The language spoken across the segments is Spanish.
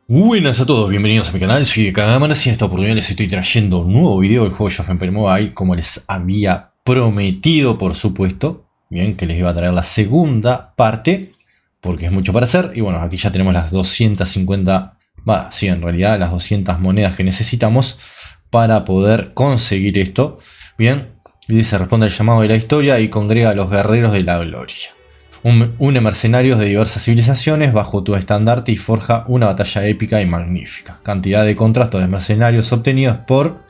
Buenas a todos, bienvenidos a mi canal, soy de Cámaras y en esta oportunidad les estoy trayendo un nuevo video del juego Age of Empires Mobile, como les había prometido, por supuesto. Bien, que les iba a traer la segunda parte, porque es mucho para hacer. Y bueno, aquí ya tenemos las 250, sí, en realidad las 200 monedas que necesitamos para poder conseguir esto. Bien, y dice: responde al llamado de la historia y congrega a los guerreros de la gloria. Une mercenarios de diversas civilizaciones bajo tu estandarte y forja una batalla épica y magnífica. Cantidad de contrastos de mercenarios obtenidos por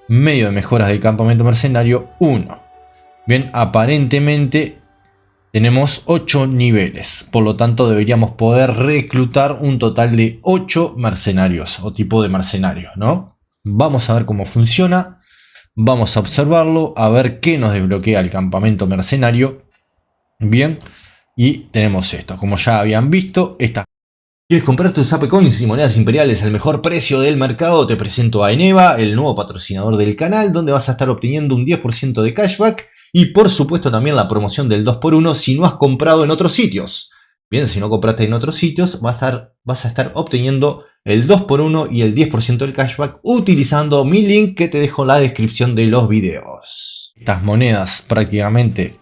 medio de mejoras del campamento mercenario 1. Bien, aparentemente tenemos 8 niveles, por lo tanto deberíamos poder reclutar un total de 8 mercenarios o tipo de mercenarios, ¿no? Vamos a ver cómo funciona, vamos a observarlo, a ver qué nos desbloquea el campamento mercenario. Bien. Y tenemos esto, como ya habían visto, esta. ¿Quieres comprar tus AP Coins y monedas imperiales al mejor precio del mercado? Te presento a Eneva, el nuevo patrocinador del canal, donde vas a estar obteniendo un 10% de cashback y por supuesto también la promoción del 2x1 si no has comprado en otros sitios. Bien, si no compraste en otros sitios, vas a estar obteniendo el 2x1 y el 10% del cashback utilizando mi link que te dejo en la descripción de los videos. Estas monedas prácticamente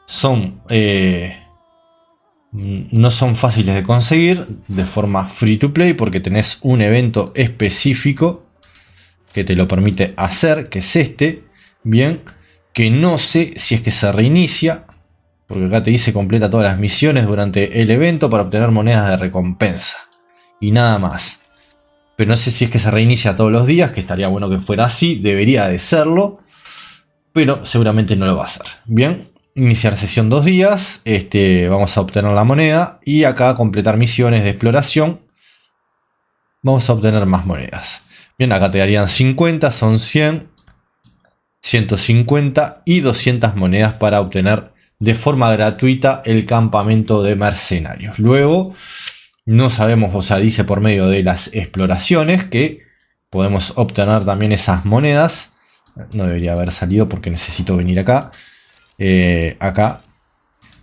son... no son fáciles de conseguir de forma free to play porque tenés un evento específico que te lo permite hacer, que es este. Bien, que no sé si es que se reinicia, porque acá te dice completa todas las misiones durante el evento para obtener monedas de recompensa y nada más. Pero no sé si es que se reinicia todos los días, que estaría bueno que fuera así, debería de serlo, pero seguramente no lo va a hacer. Bien. Iniciar sesión 2 días, vamos a obtener la moneda y acá completar misiones de exploración. Vamos a obtener más monedas. Bien, acá te darían 50, son 100, 150 y 200 monedas para obtener de forma gratuita el campamento de mercenarios. Luego, no sabemos, o sea, dice por medio de las exploraciones que podemos obtener también esas monedas. No debería haber salido porque necesito venir acá. Acá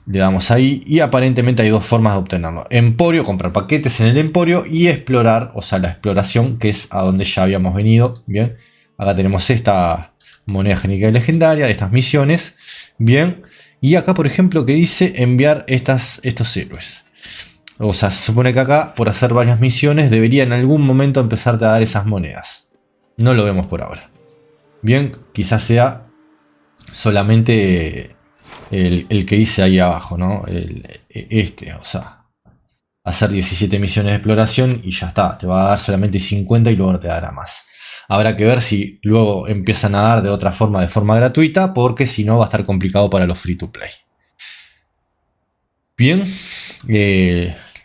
le damos ahí y aparentemente hay dos formas de obtenerlo: Emporio, comprar paquetes en el Emporio, y explorar, o sea, la exploración, que es a donde ya habíamos venido. Bien, acá tenemos esta moneda genérica y legendaria de estas misiones. Bien, y acá por ejemplo que dice enviar estos héroes. O sea, se supone que acá por hacer varias misiones debería en algún momento empezarte a dar esas monedas. No lo vemos por ahora. Bien, quizás sea solamente el que dice ahí abajo, ¿no? O sea, hacer 17 misiones de exploración y ya está. Te va a dar solamente 50 y luego no te dará más. Habrá que ver si luego empiezan a dar de otra forma, de forma gratuita, porque si no va a estar complicado para los free to play. Bien,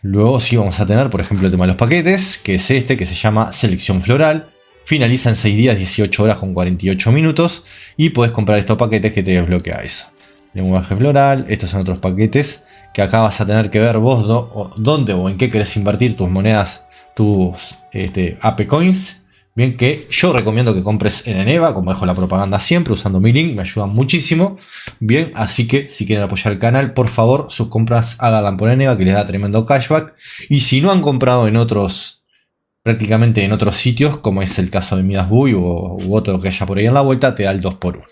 luego sí vamos a tener, por ejemplo, el tema de los paquetes, que es este, que se llama Selección Floral. Finaliza en 6 días, 18 horas con 48 minutos. Y puedes comprar estos paquetes que te desbloquea eso. Lenguaje floral. Estos son otros paquetes que acá vas a tener que ver vos dónde o en qué querés invertir tus monedas, tus AP Coins. Bien, que yo recomiendo que compres en Eneva, como dejo la propaganda siempre, usando mi link. Me ayuda muchísimo. Bien, así que si quieren apoyar el canal, por favor, sus compras háganlas por Eneva, que les da tremendo cashback. Y si no han comprado en prácticamente en otros sitios, como es el caso de Midas Buy u otro que haya por ahí en la vuelta, te da el 2x1.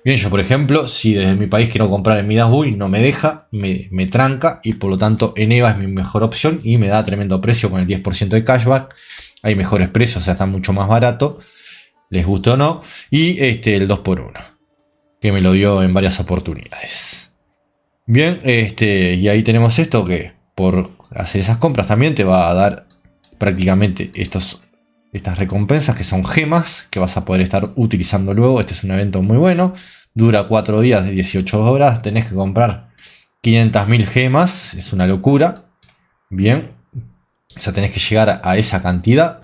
Bien, yo por ejemplo, si desde mi país quiero comprar en Midas Buy, no me deja, me tranca, y por lo tanto Eneva es mi mejor opción y me da tremendo precio con el 10% de cashback. Hay mejores precios, o sea, está mucho más barato, les gusta o no, y el 2x1, que me lo dio en varias oportunidades. Bien, y ahí tenemos esto, que por hacer esas compras también te va a dar prácticamente estas recompensas, que son gemas que vas a poder estar utilizando luego. Este es un evento muy bueno, dura 4 días de 18 horas, tenés que comprar 500.000 gemas, es una locura. Bien, o sea, tenés que llegar a esa cantidad,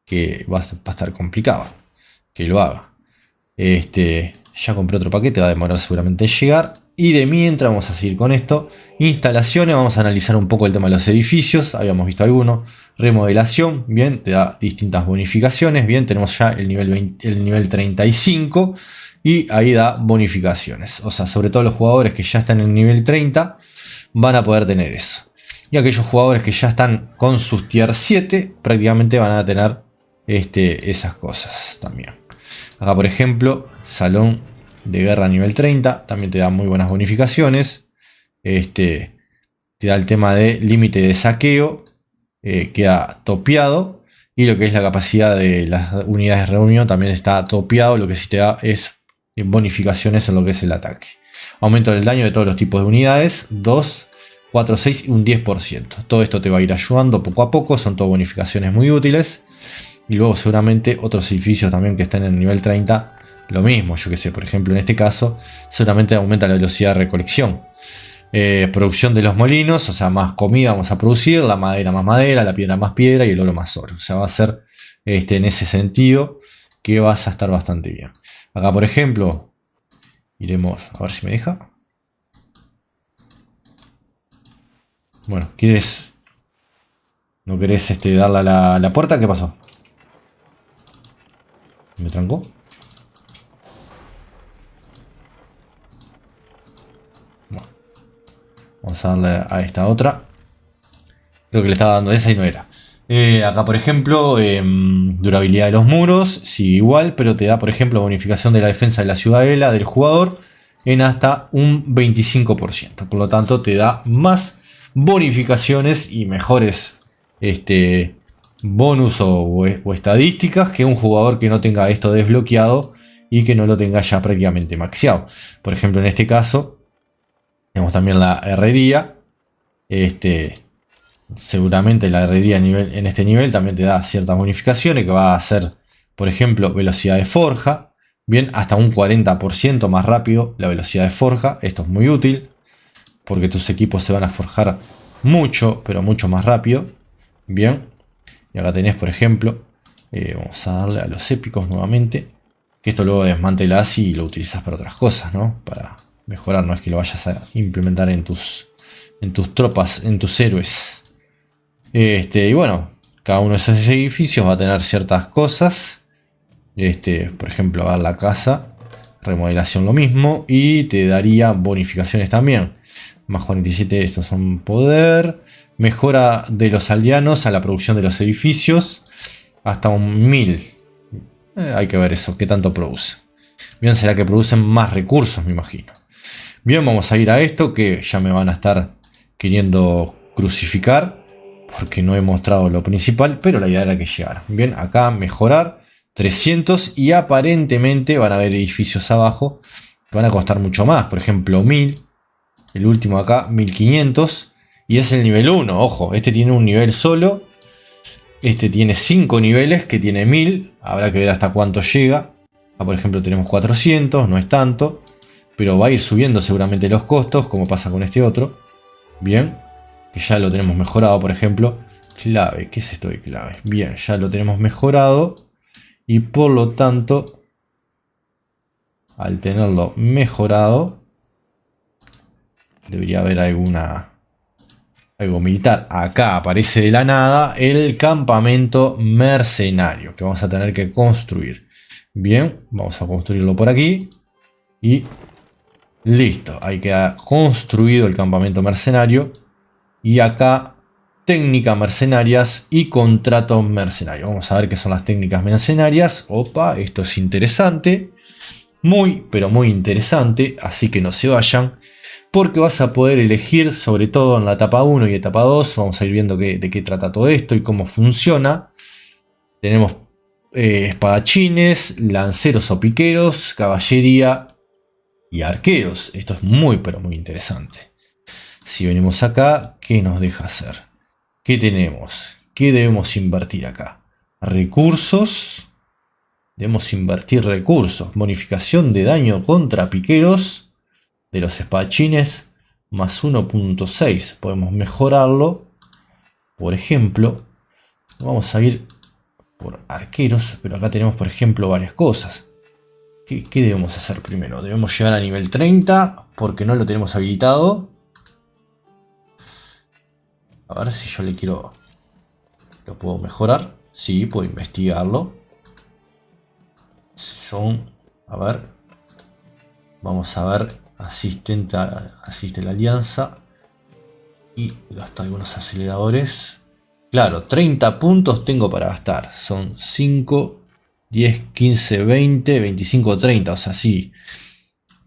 que va a estar complicado que lo haga. Ya compré otro paquete, va a demorar seguramente en llegar. Y de mientras vamos a seguir con esto. Instalaciones, vamos a analizar un poco el tema de los edificios. Habíamos visto alguno. Remodelación, bien, te da distintas bonificaciones. Bien, tenemos ya el nivel 35. Y ahí da bonificaciones. O sea, sobre todo los jugadores que ya están en el nivel 30 van a poder tener eso. Y aquellos jugadores que ya están con sus tier 7 prácticamente van a tener esas cosas también. Acá por ejemplo, Salón de Guerra nivel 30, también te da muy buenas bonificaciones. Te da el tema de límite de saqueo, queda topeado. Y lo que es la capacidad de las unidades de reunión también está topeado. Lo que sí te da es bonificaciones en lo que es el ataque. Aumento del daño de todos los tipos de unidades, 2, 4, 6 y un 10%. Todo esto te va a ir ayudando poco a poco, son todas bonificaciones muy útiles. Y luego seguramente otros edificios también que estén en el nivel 30, lo mismo, yo que sé, por ejemplo en este caso, solamente aumenta la velocidad de recolección. Producción de los molinos, o sea, más comida vamos a producir, la madera más madera, la piedra más piedra y el oro más oro. O sea, va a ser en ese sentido que vas a estar bastante bien. Acá, por ejemplo, iremos a ver si me deja. Bueno, ¿quieres? ¿No querés darle a la puerta? ¿Qué pasó? ¿Me trancó? Bueno, vamos a darle a esta otra. Creo que le estaba dando esa y no era. Acá por ejemplo, durabilidad de los muros, sigue igual, pero te da por ejemplo bonificación de la defensa de la ciudadela del jugador en hasta un 25%. Por lo tanto te da más bonificaciones y mejores bonus o estadísticas que un jugador que no tenga esto desbloqueado y que no lo tenga ya prácticamente maxeado. Por ejemplo en este caso tenemos también la herrería. Seguramente la herrería en este nivel también te da ciertas bonificaciones que va a hacer, por ejemplo, velocidad de forja. Bien, hasta un 40% más rápido la velocidad de forja. Esto es muy útil porque tus equipos se van a forjar mucho, pero mucho más rápido. Bien, y acá tenés, por ejemplo, vamos a darle a los épicos nuevamente. Que esto luego desmantelás y lo utilizas para otras cosas, ¿no? Para mejorar, no es que lo vayas a implementar en tus tropas, en tus héroes. Y bueno, cada uno de esos edificios va a tener ciertas cosas. Por ejemplo, a la casa, remodelación lo mismo. Y te daría bonificaciones también. Más 47, estos son poder. Mejora de los aldeanos a la producción de los edificios. Hasta un 1000. Hay que ver eso, qué tanto produce. Bien, será que producen más recursos, me imagino. Bien, vamos a ir a esto que ya me van a estar queriendo crucificar. Porque no he mostrado lo principal, pero la idea era que llegara. Bien, acá mejorar 300 y aparentemente van a haber edificios abajo que van a costar mucho más. Por ejemplo, 1000. El último acá, 1500. Y es el nivel 1. Ojo, este tiene un nivel solo. Este tiene 5 niveles que tiene 1000. Habrá que ver hasta cuánto llega. Acá, por ejemplo, tenemos 400. No es tanto. Pero va a ir subiendo seguramente los costos, como pasa con este otro. Bien. Que ya lo tenemos mejorado, por ejemplo. Clave, ¿qué es esto de clave? Bien, ya lo tenemos mejorado. Y por lo tanto, al tenerlo mejorado, debería haber algo militar. Acá aparece de la nada el campamento mercenario que vamos a tener que construir. Bien, vamos a construirlo por aquí. Y listo, ahí queda construido el campamento mercenario. Y acá, técnica mercenarias y contrato mercenario. Vamos a ver qué son las técnicas mercenarias. Opa, esto es interesante. Muy, pero muy interesante. Así que no se vayan. Porque vas a poder elegir, sobre todo en la etapa 1 y etapa 2. Vamos a ir viendo de qué trata todo esto y cómo funciona. Tenemos espadachines, lanceros o piqueros, caballería y arqueros. Esto es muy, pero muy interesante. Si venimos acá, ¿qué nos deja hacer? ¿Qué tenemos? ¿Qué debemos invertir acá? Recursos. Debemos invertir recursos. Bonificación de daño contra piqueros de los espadachines más 1.6. Podemos mejorarlo. Por ejemplo, vamos a ir por arqueros, pero acá tenemos, por ejemplo, varias cosas. ¿Qué debemos hacer primero? Debemos llegar a nivel 30 porque no lo tenemos habilitado. A ver si yo le quiero... ¿Lo puedo mejorar? Sí, puedo investigarlo. Son... A ver. Vamos a ver. Asiste la alianza. Y gasto algunos aceleradores. Claro, 30 puntos tengo para gastar. Son 5, 10, 15, 20, 25, 30. O sea, sí.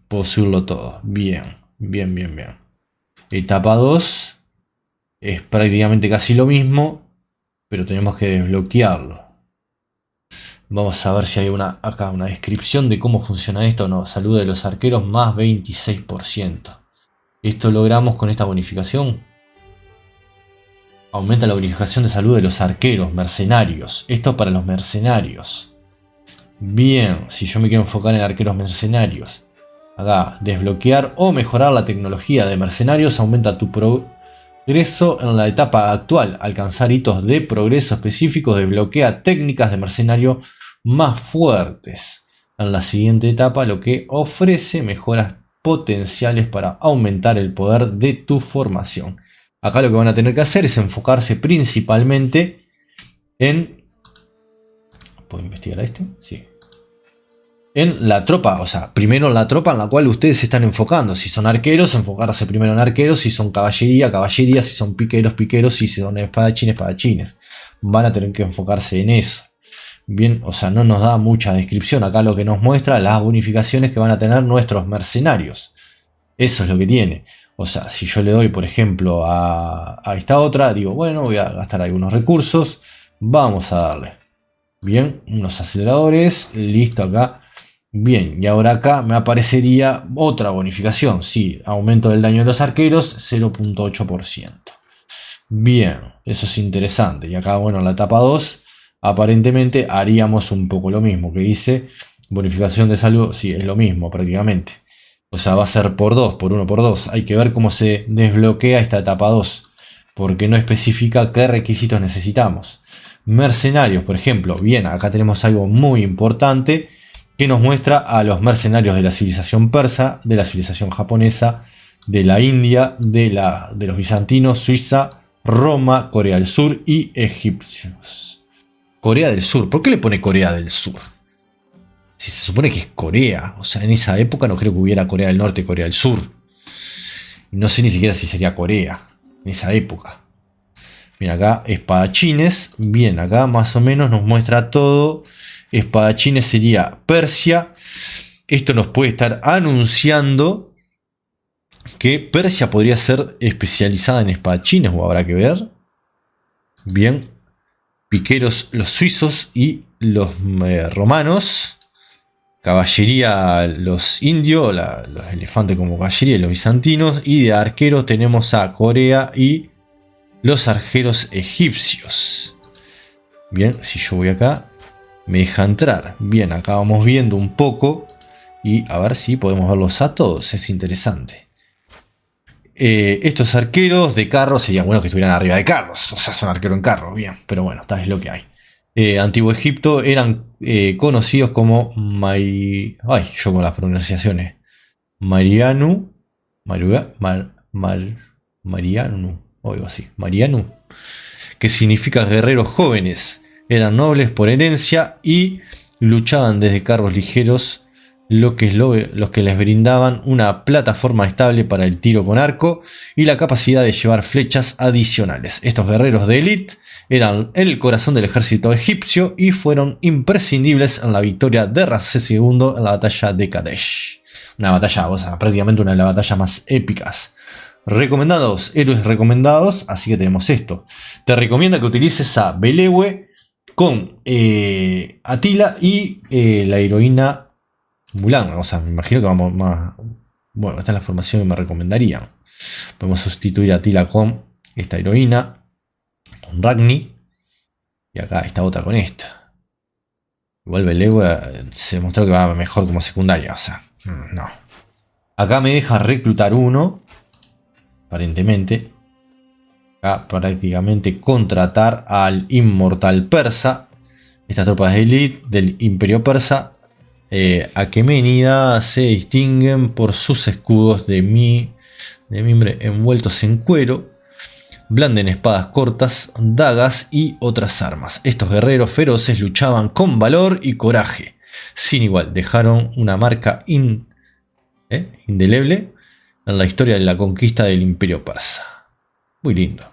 Puedo subirlo todo. Bien, bien, bien, bien. Etapa 2. Es prácticamente casi lo mismo. Pero tenemos que desbloquearlo. Vamos a ver si hay acá una descripción de cómo funciona esto. No, salud de los arqueros más 26%. Esto logramos con esta bonificación. Aumenta la bonificación de salud de los arqueros, mercenarios. Esto para los mercenarios. Bien, si yo me quiero enfocar en arqueros mercenarios. Acá, desbloquear o mejorar la tecnología de mercenarios. Aumenta tu progreso en la etapa actual. Alcanzar hitos de progreso específicos. Desbloquea técnicas de mercenario más fuertes en la siguiente etapa, lo que ofrece mejoras potenciales para aumentar el poder de tu formación. Acá lo que van a tener que hacer es enfocarse principalmente en... ¿Puedo investigar a este? Sí. En la tropa, o sea, primero en la tropa en la cual ustedes se están enfocando. Si son arqueros, enfocarse primero en arqueros. Si son caballería, caballería. Si son piqueros, piqueros. Si son espadachines, espadachines. Van a tener que enfocarse en eso. Bien, o sea, no nos da mucha descripción. Acá lo que nos muestra las bonificaciones que van a tener nuestros mercenarios. Eso es lo que tiene. O sea, si yo le doy, por ejemplo, a esta otra, digo, bueno, voy a gastar algunos recursos. Vamos a darle. Bien, unos aceleradores. Listo acá. Bien, y ahora acá me aparecería otra bonificación. Sí, aumento del daño de los arqueros, 0.8%. Bien, eso es interesante. Y acá, bueno, en la etapa 2, aparentemente haríamos un poco lo mismo. Que dice bonificación de salud. Sí, es lo mismo prácticamente. O sea, va a ser por 2, por 1, por 2. Hay que ver cómo se desbloquea esta etapa 2. Porque no especifica qué requisitos necesitamos. Mercenarios, por ejemplo. Bien, acá tenemos algo muy importante que nos muestra a los mercenarios de la civilización persa, de la civilización japonesa, de la India, de los bizantinos, Suiza, Roma, Corea del Sur y egipcios. Corea del Sur. ¿Por qué le pone Corea del Sur? Si se supone que es Corea. O sea, en esa época no creo que hubiera Corea del Norte y Corea del Sur. No sé ni siquiera si sería Corea en esa época. Bien, acá espadachines. Bien, acá más o menos nos muestra todo. Espadachines sería Persia. Esto nos puede estar anunciando que Persia podría ser especializada en espadachines, o habrá que ver. Bien, piqueros los suizos y los romanos. Caballería los indios, los elefantes como caballería y los bizantinos. Y de arqueros tenemos a Corea y los arqueros egipcios. Bien, si yo voy acá, me deja entrar. Bien, acá vamos viendo un poco. Y a ver si podemos verlos a todos. Es interesante. Estos arqueros de carros serían buenos que estuvieran arriba de carros. O sea, son arqueros en carros. Bien, pero bueno, tal es lo que hay. Antiguo Egipto eran conocidos como yo con las pronunciaciones. Marianu. Marianu. O algo así. Marianu. Que significa guerreros jóvenes. Eran nobles por herencia y luchaban desde carros ligeros, los que les brindaban una plataforma estable para el tiro con arco y la capacidad de llevar flechas adicionales. Estos guerreros de élite eran el corazón del ejército egipcio y fueron imprescindibles en la victoria de Ramsés II en la batalla de Kadesh. Una batalla, o sea, prácticamente una de las batallas más épicas. Recomendados, héroes recomendados, así que tenemos esto. Te recomienda que utilices a Belewe con Atila y la heroína Mulan. O sea, me imagino que vamos más... Bueno, esta es la formación que me recomendarían. Podemos sustituir a Atila con esta heroína, con Ragni, y acá esta otra con esta. Igual Belewe se mostró que va mejor como secundaria, o sea, no. Acá me deja reclutar uno, aparentemente. Acá prácticamente contratar al inmortal persa. Estas tropas de élite del imperio persa Aqueménida se distinguen por sus escudos de mimbre envueltos en cuero. Blanden espadas cortas, dagas y otras armas. Estos guerreros feroces luchaban con valor y coraje. Sin igual, dejaron una marca indeleble en la historia de la conquista del imperio persa. Muy lindo.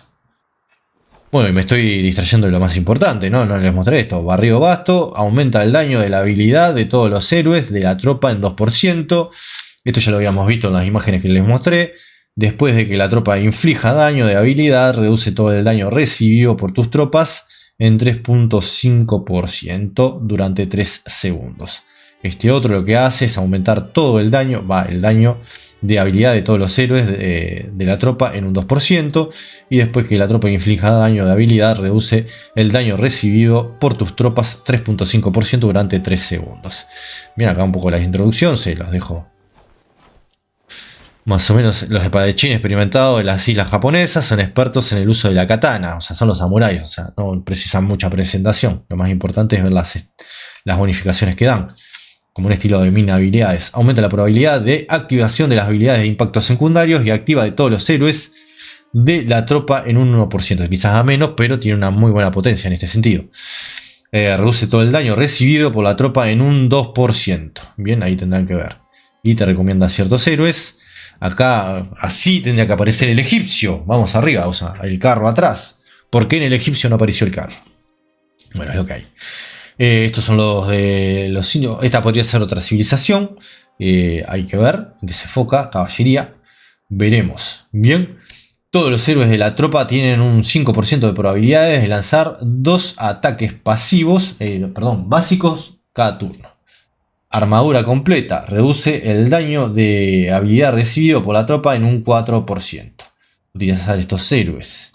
Bueno, y me estoy distrayendo de lo más importante, ¿no? No les mostré esto. Barrido vasto, aumenta el daño de la habilidad de todos los héroes de la tropa en 2%. Esto ya lo habíamos visto en las imágenes que les mostré. Después de que la tropa inflija daño de habilidad, reduce todo el daño recibido por tus tropas en 3.5% durante 3 segundos. Este otro lo que hace es aumentar todo el daño, el daño de habilidad de todos los héroes de la tropa en un 2%, y después que la tropa inflija daño de habilidad, reduce el daño recibido por tus tropas 3.5% durante 3 segundos. Bien, acá un poco la introducción, se los dejo. Más o menos los espadachines experimentados de las islas japonesas son expertos en el uso de la katana, o sea, son los samuráis, o sea, no precisan mucha presentación. Lo más importante es ver las bonificaciones que dan. Como un estilo de mina habilidades. Aumenta la probabilidad de activación de las habilidades de impactos secundarios y activa de todos los héroes de la tropa en un 1%. Quizás a menos, pero tiene una muy buena potencia en este sentido. Reduce todo el daño recibido por la tropa en un 2%. Bien, ahí tendrán que ver. Y te recomienda ciertos héroes. Acá así tendría que aparecer el egipcio. Vamos arriba, o sea, el carro atrás. ¿Por qué en el egipcio no apareció el carro? Bueno, es lo que hay. Estos son los de los indios. Esta podría ser otra civilización. Hay que ver en qué se enfoca. Caballería. Veremos. Bien. Todos los héroes de la tropa tienen un 5% de probabilidades de lanzar 2 ataques pasivos, básicos cada turno. Armadura completa. Reduce el daño de habilidad recibido por la tropa en un 4%. Utilizar estos héroes.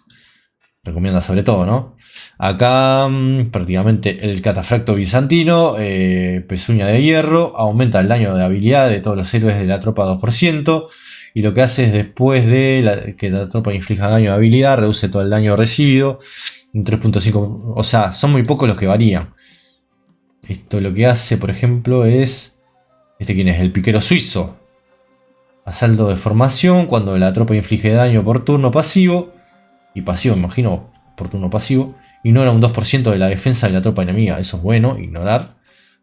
Recomienda sobre todo, ¿no? Acá prácticamente el catafracto bizantino, pezuña de hierro, aumenta el daño de habilidad de todos los héroes de la tropa 2%. Y lo que hace es después de que la tropa inflija daño de habilidad, reduce todo el daño recibido en 3.5. O sea, son muy pocos los que varían. Esto lo que hace, por ejemplo, es... ¿Quién es? El piquero suizo. Asalto de formación, cuando la tropa inflige daño por turno pasivo. Y pasivo, me imagino, por turno pasivo. Ignora un 2% de la defensa de la tropa enemiga. Eso es bueno, ignorar.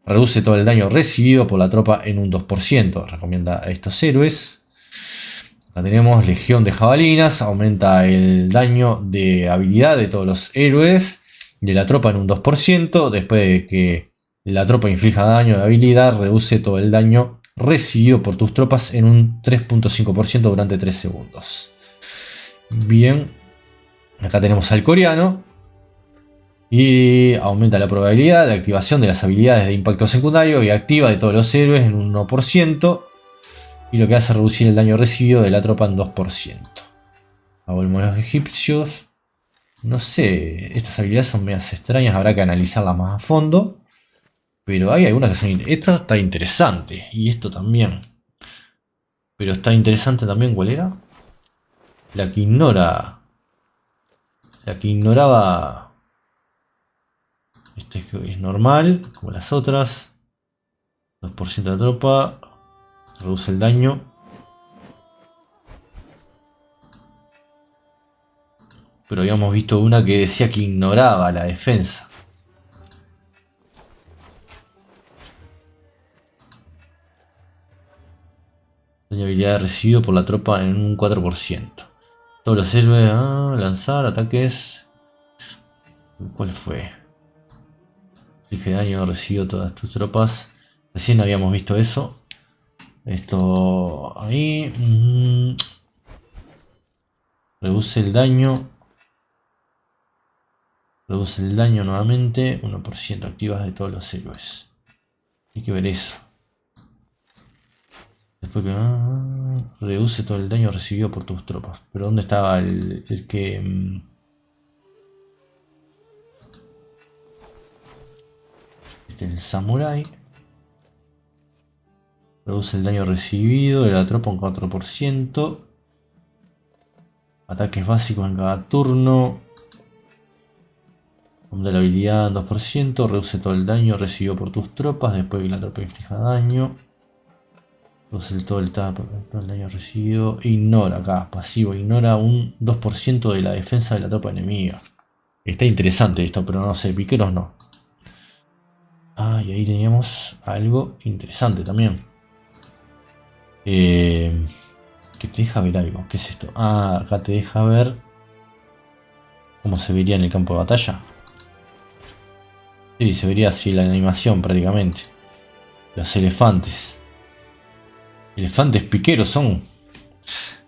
Reduce todo el daño recibido por la tropa en un 2%. Recomienda a estos héroes. Acá tenemos Legión de Jabalinas. Aumenta el daño de habilidad de todos los héroes de la tropa en un 2%. Después de que la tropa inflija daño de habilidad, reduce todo el daño recibido por tus tropas en un 3.5% durante 3 segundos. Bien. Acá tenemos al coreano. Y aumenta la probabilidad de activación de las habilidades de impacto secundario y activa de todos los héroes en un 1%. Y lo que hace es reducir el daño recibido de la tropa en 2%. Ahora volvemos a los egipcios. No sé, estas habilidades son medias extrañas, habrá que analizarlas más a fondo. Pero hay algunas que son... Esto está interesante. Y esto también. Pero está interesante también, ¿cuál era? La que ignora... La que ignoraba... Este es normal, como las otras. 2% de la tropa. Reduce el daño. Pero habíamos visto una que decía que ignoraba la defensa. Daño de habilidad recibido por la tropa en un 4%. Todos los héroes a lanzar ataques. ¿Cuál fue? Inflige daño recibido todas tus tropas. Recién habíamos visto eso. Esto ahí. Reduce el daño. Reduce el daño nuevamente. 1% activas de todos los héroes. Hay que ver eso. Después que reduce todo el daño recibido por tus tropas. Pero ¿dónde estaba el que... Este es el samurái. Reduce el daño recibido de la tropa un 4%. Ataques básicos en cada turno. Aumenta la habilidad en 2%. Reduce todo el daño recibido por tus tropas después que la tropa inflija daño. Reduce todo el daño recibido. Ignora acá, pasivo. Ignora un 2% de la defensa de la tropa enemiga. Está interesante esto, pero no sé, piqueros no. Ah, y ahí teníamos algo interesante también. Que te deja ver algo. ¿Qué es esto? Ah, acá te deja ver cómo se vería en el campo de batalla. Sí, se vería así la animación prácticamente. Los elefantes. Elefantes piqueros son.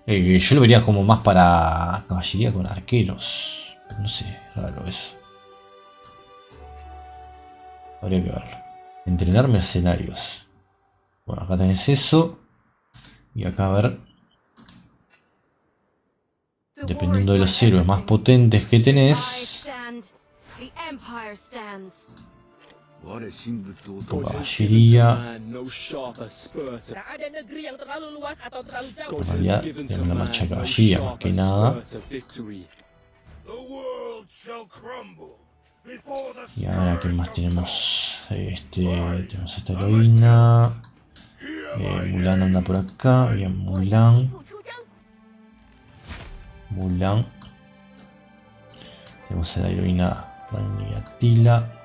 Yo lo vería como más para caballería con arqueros. No sé, raro eso. Habría que verlo. Entrenar mercenarios. Bueno, acá tenés eso. Y acá a ver. Dependiendo de los héroes más potentes que tenés. Tipo caballería. En realidad tenemos la marcha de caballería más que nada. Y ahora, ¿qué más tenemos? Tenemos esta heroína. Mulan anda por acá. Bien, Mulan. Tenemos a la heroína Rani Atila.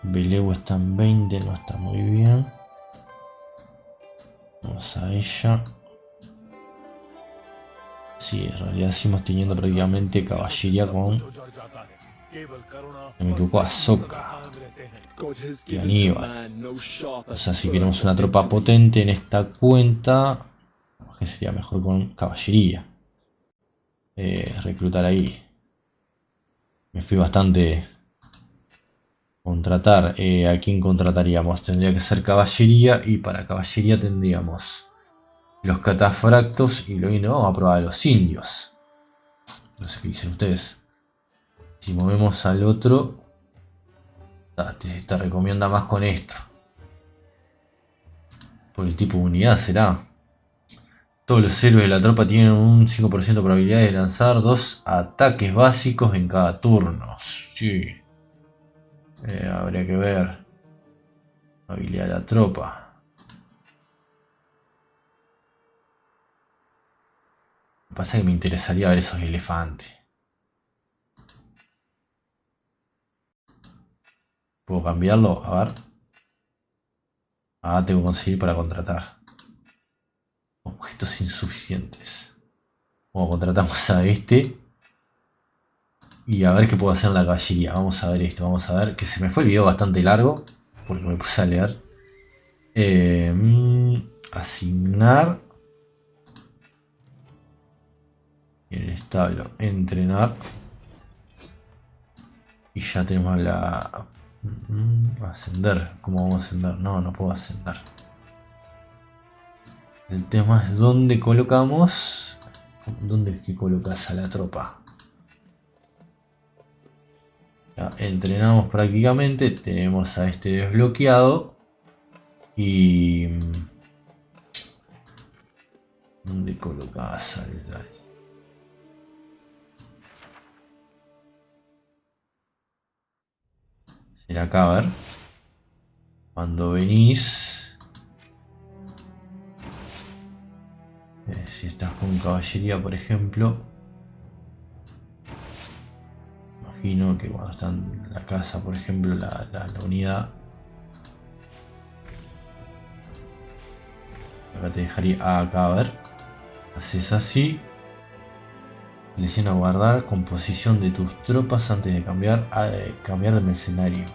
Beleu está en 20, no está muy bien. Vamos a ella. Sí, en realidad seguimos teniendo prácticamente caballería con... No me equivoco, Ahsoka y Aníbal. O sea, si queremos una tropa potente en esta cuenta, que sería mejor con caballería. Reclutar ahí. Me fui bastante... Contratar. ¿A quién contrataríamos? Tendría que ser caballería, y para caballería tendríamos los catafractos y luego vamos a probar a los indios. No sé qué dicen ustedes. Si movemos al otro, te recomienda más con esto. Por el tipo de unidad será. Todos los héroes de la tropa tienen un 5% de probabilidad de lanzar 2 ataques básicos en cada turno. Sí. Habría que ver. Habilidad de la tropa. Lo que pasa es que me interesaría ver esos elefantes. ¿Puedo cambiarlo? A ver. Tengo que conseguir para contratar. Objetos insuficientes. Bueno, contratamos a este. Y a ver qué puedo hacer en la caballería. Vamos a ver esto. Vamos a ver. Que se me fue el video bastante largo. Porque me puse a leer. Asignar. En el establo. Entrenar. Y ya tenemos la... ascender. ¿Cómo vamos a ascender? No, no puedo ascender. El tema es dónde colocamos. ¿Dónde es que colocas a la tropa? Ya entrenamos prácticamente. Tenemos a este desbloqueado. Y... ¿dónde colocas al... será acá, a ver. Cuando venís... si estás con caballería, por ejemplo, imagino que cuando está en la casa, por ejemplo, la unidad, acá te dejaría acá, a ver, haces así, selecciona guardar composición de tus tropas antes de cambiar de mercenario.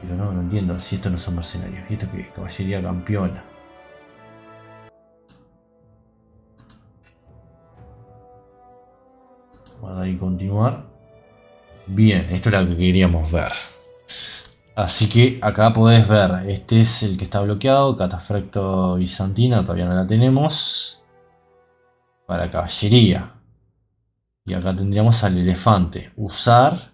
Pero no entiendo si estos no son mercenarios. ¿Y esto qué es? Caballería campeona. Guardar y continuar. Bien, esto es lo que queríamos ver. Así que acá podés ver, este es el que está bloqueado, Catafracto Bizantina, todavía no la tenemos. Para caballería. Y acá tendríamos al elefante, usar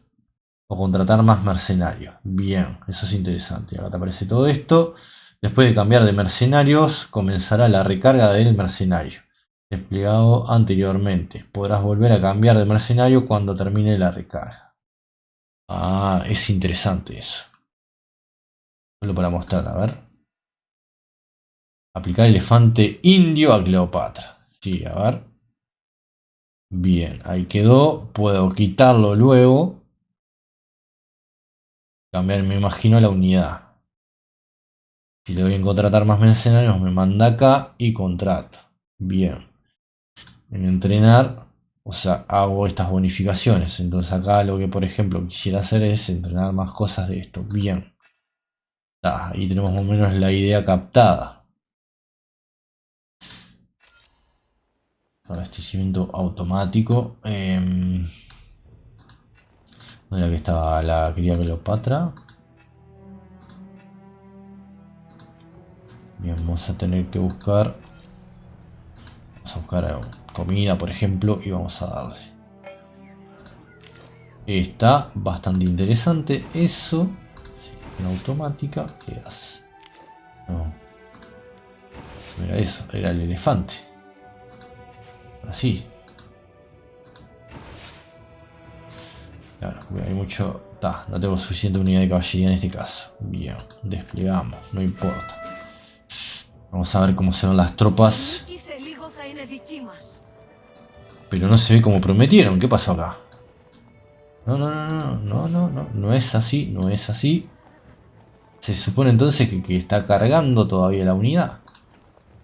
o contratar más mercenarios. Bien, eso es interesante. Acá te aparece todo esto. Después de cambiar de mercenarios, comenzará la recarga del mercenario. Desplegado anteriormente. Podrás volver a cambiar de mercenario cuando termine la recarga. Es interesante eso. Solo para mostrar, a ver. Aplicar elefante indio a Cleopatra. Sí, a ver. Bien, ahí quedó. Puedo quitarlo luego. Cambiar, me imagino, la unidad. Si le doy a contratar más mercenarios, me manda acá y contrato. Bien. En entrenar, O sea, hago estas bonificaciones. Entonces acá lo que por ejemplo quisiera hacer es entrenar más cosas de esto. Bien. Ahí tenemos más o menos la idea captada. Abastecimiento automático. ¿Dónde era que estaba la querida Cleopatra? Bien, vamos a tener que buscar. Vamos a buscar comida, por ejemplo, y vamos a darle. Está bastante interesante eso. En automática, ¿qué hace? No. Era eso, era el elefante. Así. Claro, hay mucho. No tengo suficiente unidad de caballería en este caso. Bien, desplegamos, no importa. Vamos a ver cómo se ven las tropas. Pero no se ve como prometieron. ¿Qué pasó acá? No es así, no es así. Se supone entonces que está cargando todavía la unidad.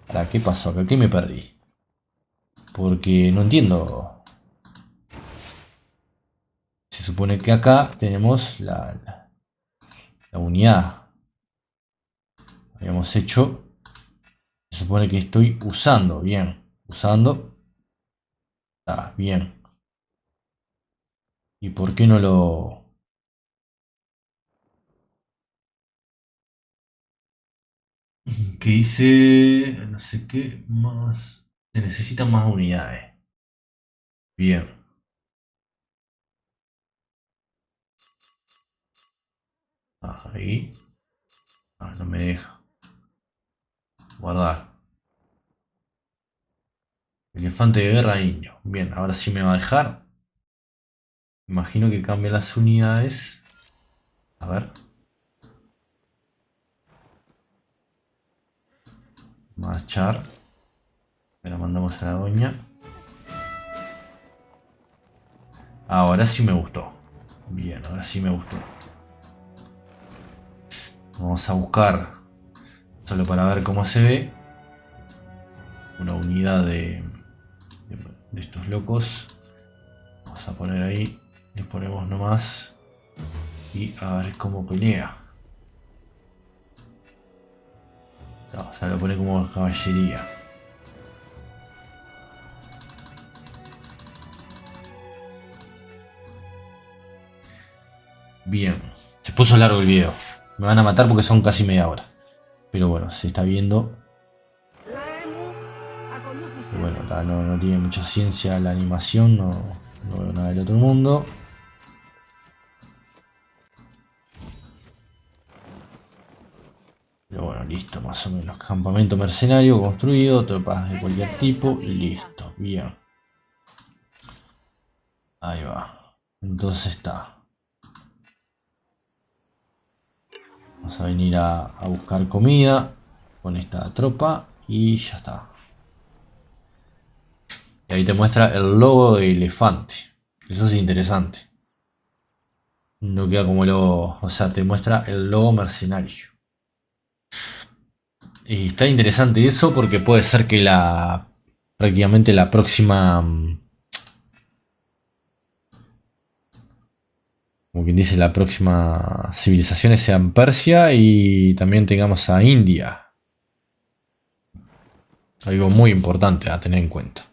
¿Para qué pasó acá? ¿Qué me perdí? Porque no entiendo. Se supone que acá tenemos la unidad. Habíamos hecho. Se supone que estoy usando. Bien. Usando. Bien. ¿Y por qué no lo...? Que dice... No sé qué más... Se necesitan más unidades. Bien. Ahí. No me deja. Guardar. Elefante de guerra indio. Bien, ahora sí me va a dejar. Imagino que cambia las unidades. A ver. Marchar. Me la mandamos a la doña. Ahora sí me gustó. Bien, ahora sí me gustó. Vamos a buscar, solo para ver cómo se ve, una unidad de estos locos. Vamos a poner ahí. Les ponemos nomás. Y a ver cómo pelea. Vamos a lo poner como caballería. Bien. Se puso largo el video. Me van a matar porque son casi media hora. Pero bueno, se está viendo. Y bueno, no tiene mucha ciencia la animación. No veo nada del otro mundo. Pero bueno, listo, más o menos. Campamento mercenario construido, tropas de cualquier tipo, listo, bien. Ahí va. Entonces está. Vamos a venir a buscar comida con esta tropa y ya está. Y ahí te muestra el logo de elefante. Eso es interesante. No queda como logo, o sea, te muestra el logo mercenario. Y está interesante eso porque puede ser que prácticamente la próxima, como quien dice, la próxima civilizaciones sean Persia y también tengamos a India. Algo muy importante a tener en cuenta.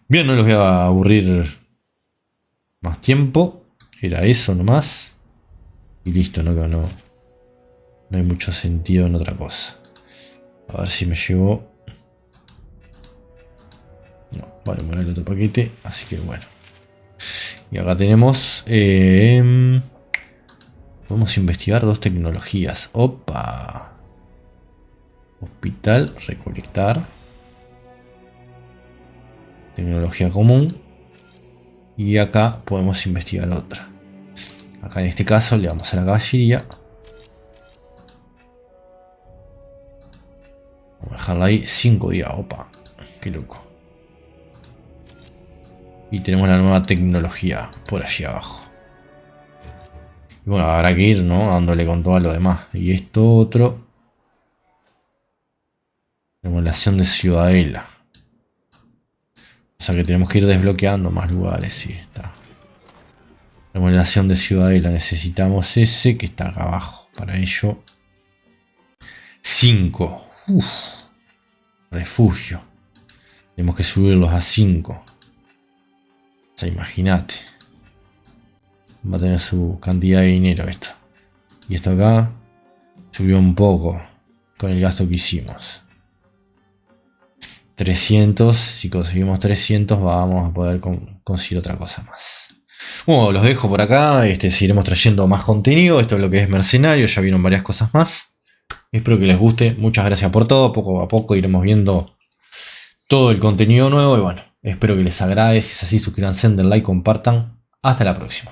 Bien, no los voy a aburrir más tiempo. Era eso nomás. Y listo, no hay mucho sentido en otra cosa. A ver si me llegó. No, vale, poner el otro paquete. Así que bueno. Y acá tenemos. Podemos investigar dos tecnologías. Opa. Hospital, recolectar. Tecnología común. Y acá podemos investigar otra. Acá en este caso le damos a la caballería. Vamos a dejarla ahí 5 días. Opa, qué loco. Y tenemos la nueva tecnología por allí abajo. Y bueno, habrá que ir, ¿no? Dándole con todo lo demás. Y esto otro. Remodelación de ciudadela. sea que tenemos que ir desbloqueando más lugares. Sí, está. Remodelación de ciudadela. Necesitamos ese que está acá abajo. Para ello. 5. Refugio. Tenemos que subirlos a 5. O sea, imagínate. Va a tener su cantidad de dinero esto. Y esto acá subió un poco con el gasto que hicimos. 300. Si conseguimos 300 vamos a poder conseguir otra cosa más. Bueno, los dejo por acá. Seguiremos trayendo más contenido. Esto es lo que es Mercenario. Ya vieron varias cosas más. Espero que les guste. Muchas gracias por todo. Poco a poco iremos viendo todo el contenido nuevo. Y bueno, espero que les agrade. Si es así, suscríbanse, den like, compartan. Hasta la próxima.